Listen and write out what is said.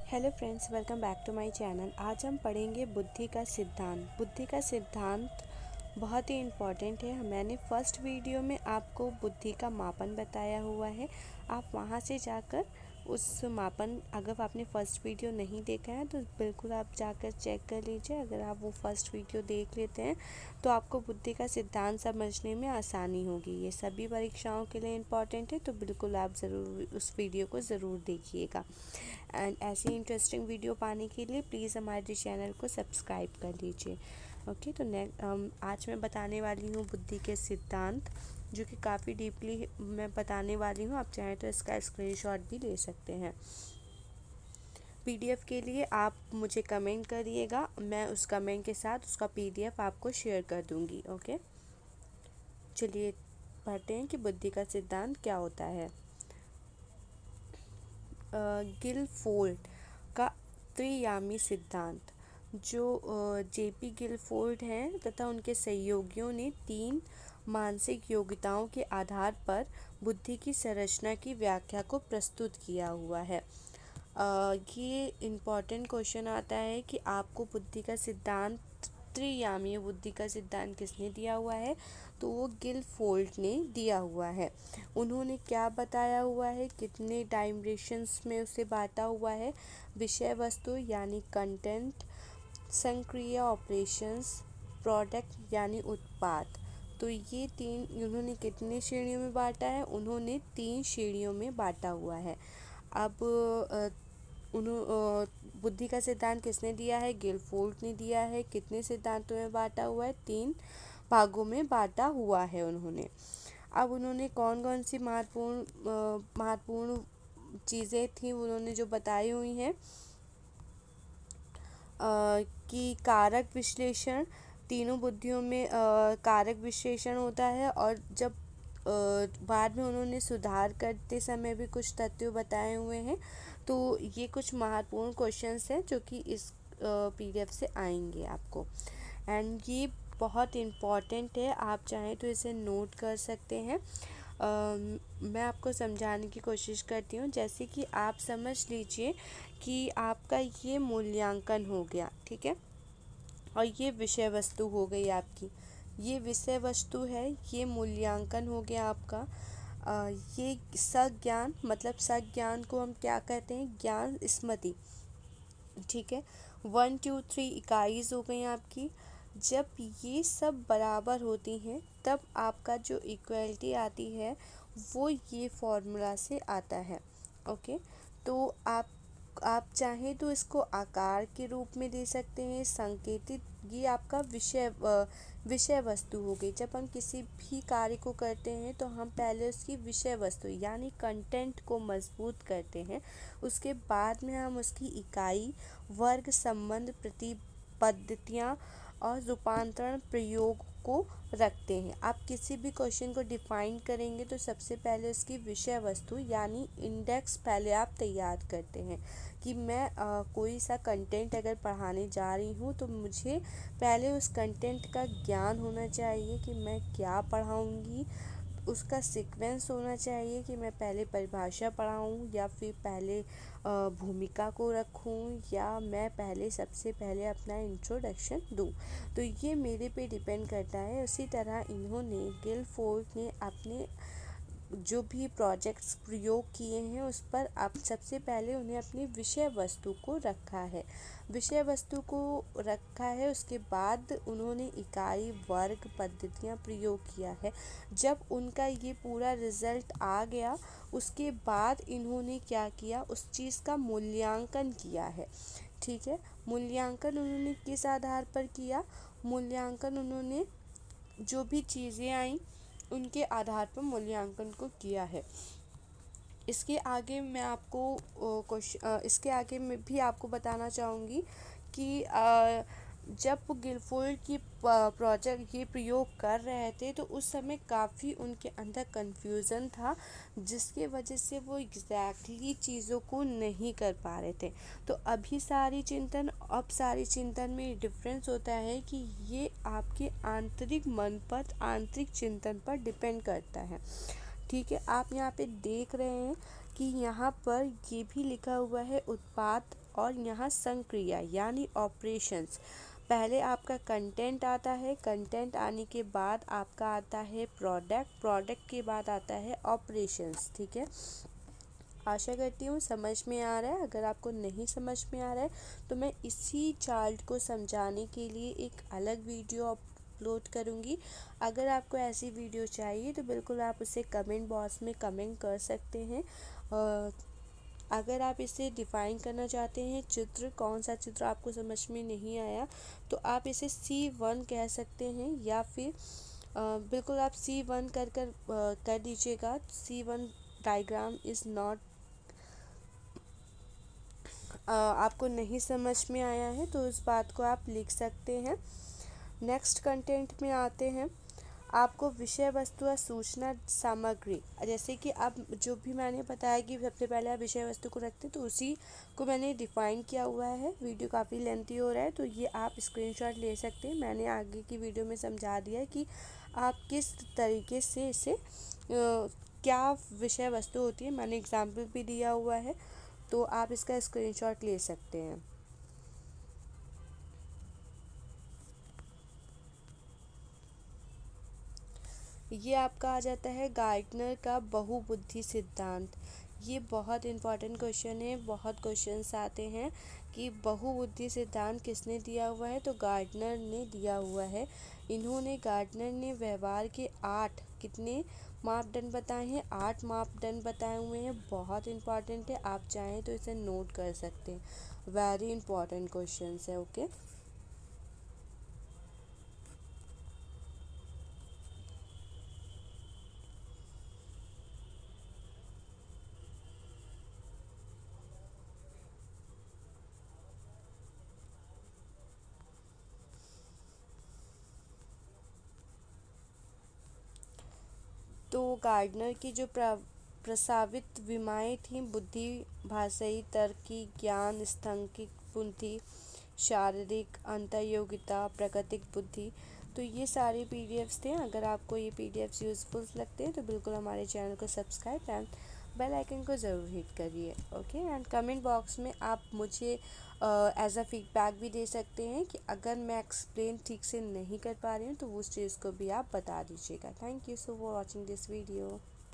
Hello friends, welcome back to my channel. आज हम पढ़ेंगे बुद्धि का सिद्धांत। बुद्धि का सिद्धांत बहुत ही इम्पॉर्टेंट है। मैंने फर्स्ट वीडियो में आपको बुद्धि का मापन बताया हुआ है। आप वहां से जाकर उस मापन, अगर आपने फर्स्ट वीडियो नहीं देखा है तो बिल्कुल आप जाकर चेक कर लीजिए। अगर आप वो फर्स्ट वीडियो देख लेते हैं तो आपको बुद्धि का सिद्धांत समझने में आसानी होगी। ये सभी परीक्षाओं के लिए इम्पॉर्टेंट है, तो बिल्कुल आप ज़रूर उस वीडियो को ज़रूर देखिएगा। एंड ऐसी इंटरेस्टिंग वीडियो पाने के लिए प्लीज़ हमारे चैनल को सब्सक्राइब कर लीजिए। ओके, तो आज मैं बताने वाली हूँ बुद्धि के सिद्धांत, जो कि काफ़ी डीपली मैं बताने वाली हूँ। आप चाहें तो इसका स्क्रीनशॉट भी ले सकते हैं। पीडीएफ के लिए आप मुझे कमेंट करिएगा, मैं उस कमेंट के साथ उसका पीडीएफ आपको शेयर कर दूँगी। ओके, चलिए पढ़ते हैं कि बुद्धि का सिद्धांत क्या होता है। गिलफोर्ड का त्रियामी सिद्धांत, जो जेपी गिलफोर्ड हैं तथा उनके सहयोगियों ने 3 मानसिक योग्यताओं के आधार पर बुद्धि की संरचना की व्याख्या को प्रस्तुत किया हुआ है। ये इम्पॉर्टेंट क्वेश्चन आता है कि आपको बुद्धि का सिद्धांत, त्रियामी बुद्धि का सिद्धांत किसने दिया हुआ है, तो वो गिलफोर्ड ने दिया हुआ है। उन्होंने क्या बताया हुआ है, कितने डायमेंशंस में उसे बांटा हुआ है। विषय वस्तु यानी कंटेंट, संक्रिया ऑपरेशंस, प्रोडक्ट यानी उत्पाद। तो ये 3 उन्होंने कितने श्रेणियों में बांटा है, उन्होंने 3 श्रेणियों में बांटा हुआ है। अब बुद्धि का सिद्धांत किसने दिया है, गिलफोर्ड ने दिया है। कितने सिद्धांतों में बांटा हुआ है, 3 भागों में बांटा हुआ है उन्होंने। अब उन्होंने कौन कौन सी महत्वपूर्ण चीज़ें थी उन्होंने जो बताई हुई हैं, कि कारक विश्लेषण, तीनों बुद्धियों में कारक विश्लेषण होता है। और जब बाद में उन्होंने सुधार करते समय भी कुछ तथ्य बताए हुए हैं। तो ये कुछ महत्वपूर्ण क्वेश्चंस हैं जो कि इस पीडीएफ से आएंगे आपको। एंड ये बहुत इम्पॉर्टेंट है, आप चाहें तो इसे नोट कर सकते हैं। मैं आपको समझाने की कोशिश करती हूँ। जैसे कि आप समझ लीजिए कि आपका ये मूल्यांकन हो गया, ठीक है, और ये विषय वस्तु हो गई आपकी। ये विषय वस्तु है, ये मूल्यांकन हो गया आपका। ये सज्ञान, मतलब सज्ञान को हम क्या कहते हैं, ज्ञान स्मृति, ठीक है। 1 2 3 इकाईज हो गई आपकी। जब ये सब बराबर होती हैं तब आपका जो इक्वलिटी आती है वो ये फॉर्मूला से आता है। ओके, तो आप चाहें तो इसको आकार के रूप में दे सकते हैं, संकेतित। ये आपका विषय वस्तु हो गई। जब हम किसी भी कार्य को करते हैं तो हम पहले उसकी विषय वस्तु यानी कंटेंट को मजबूत करते हैं। उसके बाद में हम उसकी इकाई, वर्ग, संबंध, प्रतिपद्धतियाँ और रूपांतरण प्रयोग को रखते हैं। आप किसी भी क्वेश्चन को डिफाइन करेंगे तो सबसे पहले उसकी विषय वस्तु यानी इंडेक्स पहले आप तैयार करते हैं। कि मैं कोई सा कंटेंट अगर पढ़ाने जा रही हूँ तो मुझे पहले उस कंटेंट का ज्ञान होना चाहिए कि मैं क्या पढ़ाऊँगी। उसका सीक्वेंस होना चाहिए कि मैं पहले परिभाषा पढ़ाऊँ या फिर पहले भूमिका को रखूँ, या मैं पहले सबसे पहले अपना इंट्रोडक्शन दूँ। तो ये मेरे पे डिपेंड करता है। उसी तरह इन्होंने, गिलफोर्ड ने, अपने जो भी प्रोजेक्ट्स प्रयोग किए हैं उस पर आप सबसे पहले उन्हें अपनी विषय वस्तु को रखा है। विषय वस्तु को रखा है, उसके बाद उन्होंने इकाई, वर्ग, पद्धतियाँ प्रयोग किया है। जब उनका ये पूरा रिजल्ट आ गया उसके बाद इन्होंने क्या किया, उस चीज़ का मूल्यांकन किया है, ठीक है। मूल्यांकन उन्होंने किस आधार पर किया, मूल्यांकन उन्होंने जो भी चीज़ें आई उनके आधार पर मूल्यांकन को किया है। इसके आगे मैं आपको इसके आगे मैं भी आपको बताना चाहूँगी कि जब गिलफोर्ड की प्रोजेक्ट ये प्रयोग कर रहे थे तो उस समय काफ़ी उनके अंदर कन्फ्यूज़न था, जिसके वजह से वो एग्जैक्टली चीज़ों को नहीं कर पा रहे थे। तो अब सारी चिंतन में डिफरेंस होता है कि ये आपके आंतरिक मन पर, आंतरिक चिंतन पर डिपेंड करता है, ठीक है। आप यहाँ पे देख रहे हैं कि यहाँ पर ये भी लिखा हुआ है उत्पाद और यहाँ संक्रिया यानी ऑपरेशंस। पहले आपका कंटेंट आता है, कंटेंट आने के बाद आपका आता है प्रोडक्ट, प्रोडक्ट के बाद आता है ऑपरेशंस। ठीक है, आशा करती हूँ समझ में आ रहा है। अगर आपको नहीं समझ में आ रहा है तो मैं इसी चार्ट को समझाने के लिए एक अलग वीडियो अपलोड करूँगी। अगर आपको ऐसी वीडियो चाहिए तो बिल्कुल आप उसे कमेंट बॉक्स में कमेंट कर सकते हैं। अगर आप इसे डिफ़ाइन करना चाहते हैं, चित्र कौन सा चित्र आपको समझ में नहीं आया तो आप इसे C1 कह सकते हैं, या फिर बिल्कुल आप C1 कर दीजिएगा। C1 डायग्राम इज़ नॉट, आपको नहीं समझ में आया है तो उस बात को आप लिख सकते हैं। नेक्स्ट कंटेंट में आते हैं। आपको विषय वस्तु और सूचना सामग्री, जैसे कि अब जो भी मैंने बताया कि सबसे पहले आप विषय वस्तु को रखते हैं तो उसी को मैंने डिफ़ाइन किया हुआ है। वीडियो काफ़ी लेंथी हो रहा है तो ये आप स्क्रीनशॉट ले सकते हैं। मैंने आगे की वीडियो में समझा दिया है कि आप किस तरीके से इसे क्या विषय वस्तु होती है, मैंने एग्जाम्पल भी दिया हुआ है तो आप इसका स्क्रीनशॉट ले सकते हैं। ये आपका आ जाता है गार्डनर का बहुबुद्धि सिद्धांत। ये बहुत इंपॉर्टेंट क्वेश्चन है, बहुत क्वेश्चंस आते हैं कि बहुबुद्धि सिद्धांत किसने दिया हुआ है, तो गार्डनर ने दिया हुआ है। गार्डनर ने व्यवहार के 8 कितने मापदंड बताए हैं, 8 मापदंड बताए हुए हैं। बहुत इंपॉर्टेंट है, आप चाहें तो इसे नोट कर सकते हैं। वेरी इंपॉर्टेंट क्वेश्चन है। ओके, तो गार्डनर की जो प्रस्तावित विमाएँ थीं, बुद्धि, भाषाई, तर्की, ज्ञान, सांख्यिक बुद्धि, शारीरिक, अंतर्योगिता, प्राकृतिक बुद्धि, तो ये सारे पीडीएफ्स थे। अगर आपको ये पीडीएफ्स यूज़फुल लगते हैं तो बिल्कुल हमारे चैनल को सब्सक्राइब एंड बेल आइकन को ज़रूर हिट करिए। ओके, एंड कमेंट बॉक्स में आप मुझे एज अ फीडबैक भी दे सकते हैं कि अगर मैं एक्सप्लेन ठीक से नहीं कर पा रही हूँ तो उस चीज़ को भी आप बता दीजिएगा। Thank you so for watching this video.